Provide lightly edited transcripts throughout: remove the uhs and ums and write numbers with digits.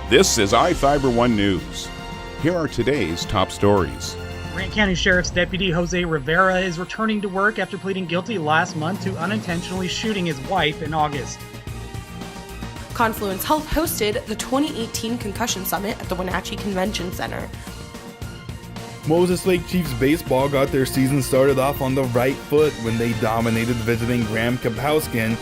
This is iFIBER 1 News. Here are today's top stories. Grant County Sheriff's Deputy Jose Rivera is returning to work after pleading guilty last month to unintentionally shooting his wife in August. Confluence Health hosted the 2018 Concussion Summit at the Wenatchee Convention Center. Moses Lake Chiefs baseball got their season started off on the right foot when they dominated visiting Graham Kapowskin.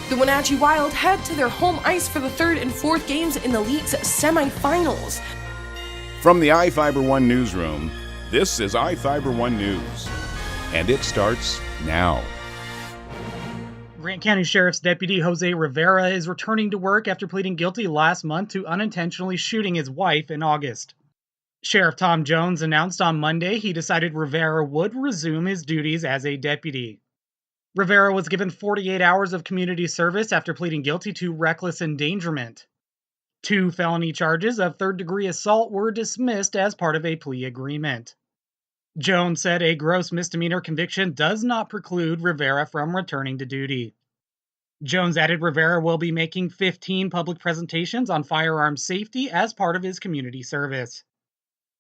The Wenatchee Wild head to their home ice for the third and fourth games in the league's semifinals. From the iFIBER 1 newsroom, this is iFIBER 1 News, and it starts now. Grant County Sheriff's Deputy Jose Rivera is returning to work after pleading guilty last month to unintentionally shooting his wife in August. Sheriff Tom Jones announced on Monday he decided Rivera would resume his duties as a deputy. Rivera was given 48 hours of community service after pleading guilty to reckless endangerment. 2 felony charges of third-degree assault were dismissed as part of a plea agreement. Jones said a gross misdemeanor conviction does not preclude Rivera from returning to duty. Jones added Rivera will be making 15 public presentations on firearm safety as part of his community service.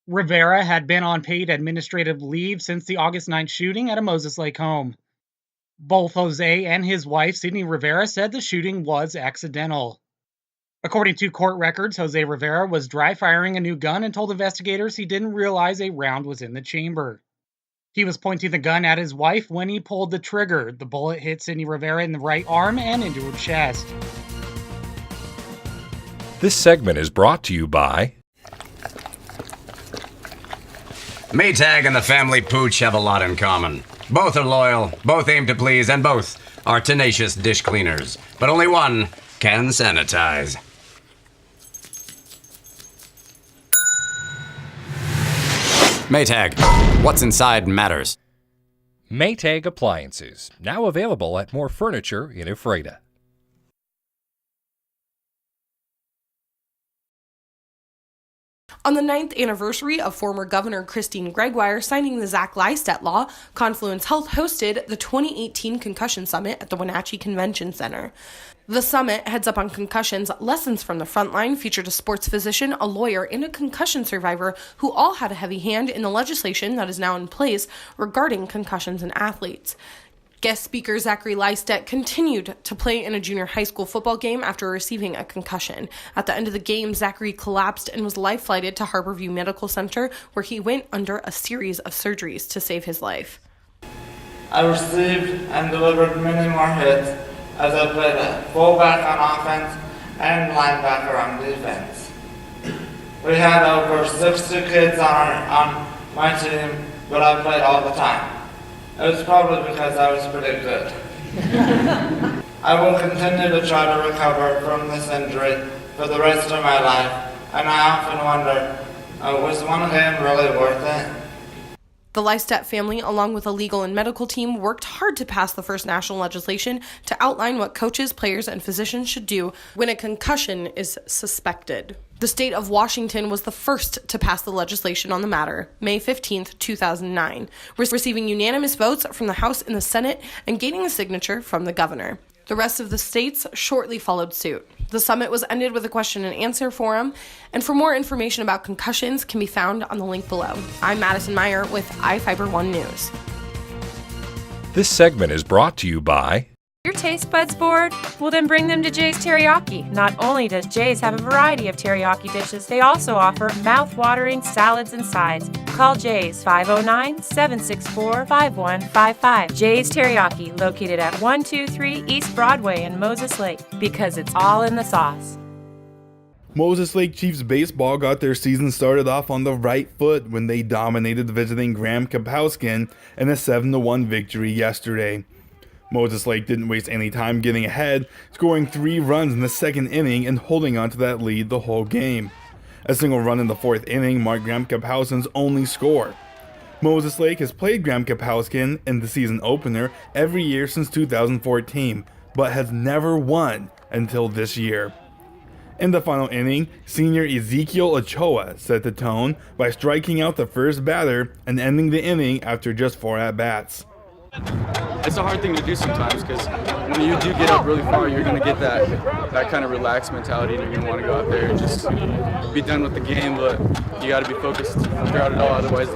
Rivera had been on paid administrative leave since the August 9th shooting at a Moses Lake home. Both Jose and his wife, Sydney Rivera, said the shooting was accidental. According to court records, Jose Rivera was dry firing a new gun and told investigators he didn't realize a round was in the chamber. He was pointing the gun at his wife when he pulled the trigger. The bullet hit Sydney Rivera in the right arm and into her chest. This segment is brought to you by Maytag and the family Pooch have a lot in common. Both are loyal, both aim to please, and both are tenacious dish cleaners. But only one can sanitize. Maytag, what's inside matters. Maytag Appliances, now available at more furniture in Ephrata. On the 9th anniversary of former Governor Christine Gregoire signing the Zach Lystedt law, Confluence Health hosted the 2018 Concussion Summit at the Wenatchee Convention Center. The summit, heads up on concussions, lessons from the frontline, featured a sports physician, a lawyer, and a concussion survivor who all had a heavy hand in the legislation that is now in place regarding concussions in athletes. Guest speaker Zachary Lystedt continued to play in a junior high school football game after receiving a concussion. At the end of the game, Zachary collapsed and was life-flighted to Harborview Medical Center, where he went under a series of surgeries to save his life. I received and delivered many more hits as I played a fullback on offense and linebacker on defense. We had over 60 kids on my team, but I played all the time. It was probably because I was pretty good. I will continue to try to recover from this injury for the rest of my life, and I often wonder, was one game really worth it? The Lystedt family, along with a legal and medical team, worked hard to pass the first national legislation to outline what coaches, players, and physicians should do when a concussion is suspected. The state of Washington was the first to pass the legislation on the matter, May 15, 2009, receiving unanimous votes from the House and the Senate and gaining a signature from the governor. The rest of the states shortly followed suit. The summit was ended with a question and answer forum, and for more information about concussions can be found on the link below. I'm Madison Meyer with iFIBER 1 News. This segment is brought to you by Your taste buds bored? Well, then bring them to Jay's Teriyaki. Not only does Jay's have a variety of teriyaki dishes, they also offer mouth-watering salads and sides. Call Jay's 509-764-5155. Jay's Teriyaki, located at 123 East Broadway in Moses Lake, because it's all in the sauce. Moses Lake Chiefs baseball got their season started off on the right foot when they dominated visiting Graham Kapowskin in a 7-1 victory yesterday. Moses Lake didn't waste any time getting ahead, scoring 3 runs in the second inning and holding on to that lead the whole game. A single run in the 4th inning marked Graham Kapowskin's only score. Moses Lake has played Graham Kapowskin in the season opener every year since 2014, but has never won until this year. In the final inning, senior Ezekiel Ochoa set the tone by striking out the first batter and ending the inning after just 4 at-bats. it's a hard thing to do sometimes because when you do get up really far, you're going to get that kind of relaxed mentality, and you're going to want to go out there and just be done with the game, but you got to be focused throughout it all, otherwise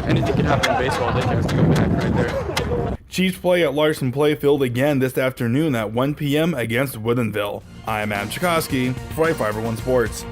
anything can happen in baseball. They have to go back right there. Chiefs play at Larson Playfield again this afternoon at 1 p.m. against Woodinville. I am Adam Chikoski for iFIBER 1 Sports.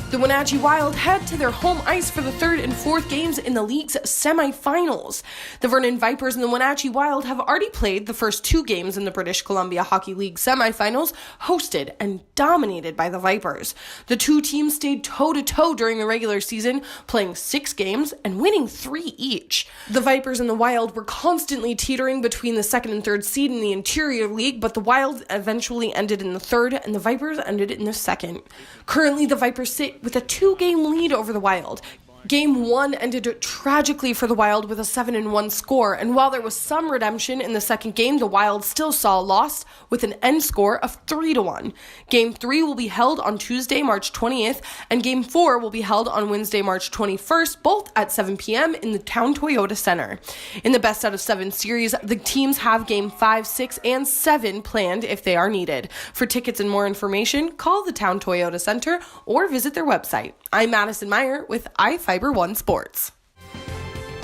The Wenatchee Wild head to their home ice for the third and fourth games in the league's semifinals. The Vernon Vipers and the Wenatchee Wild have already played the first two games in the British Columbia Hockey League semifinals, hosted and dominated by the Vipers. The two teams stayed toe-to-toe during the regular season, playing 6 games and winning 3 each. The Vipers and the Wild were constantly teetering between the second and third seed in the Interior League, but the Wild eventually ended in the third and the Vipers ended in the second. Currently, the Vipers sit with a 2-game lead over the Wild. Game 1 ended tragically for the Wild with a 7-1 score, and while there was some redemption in the second game, the Wild still saw a loss with an end score of 3-1. Game 3 will be held on Tuesday, March 20th, and Game 4 will be held on Wednesday, March 21st, both at 7 p.m. in the Town Toyota Center. In the best out of 7 series, the teams have Game 5, 6, and 7 planned if they are needed. For tickets and more information, call the Town Toyota Center or visit their website. I'm Madison Meyer with iFIBER 1 Sports.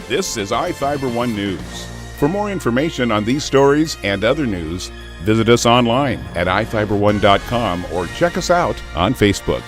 This is iFIBER 1 News. For more information on these stories and other news, visit us online at iFiber1.com or check us out on Facebook.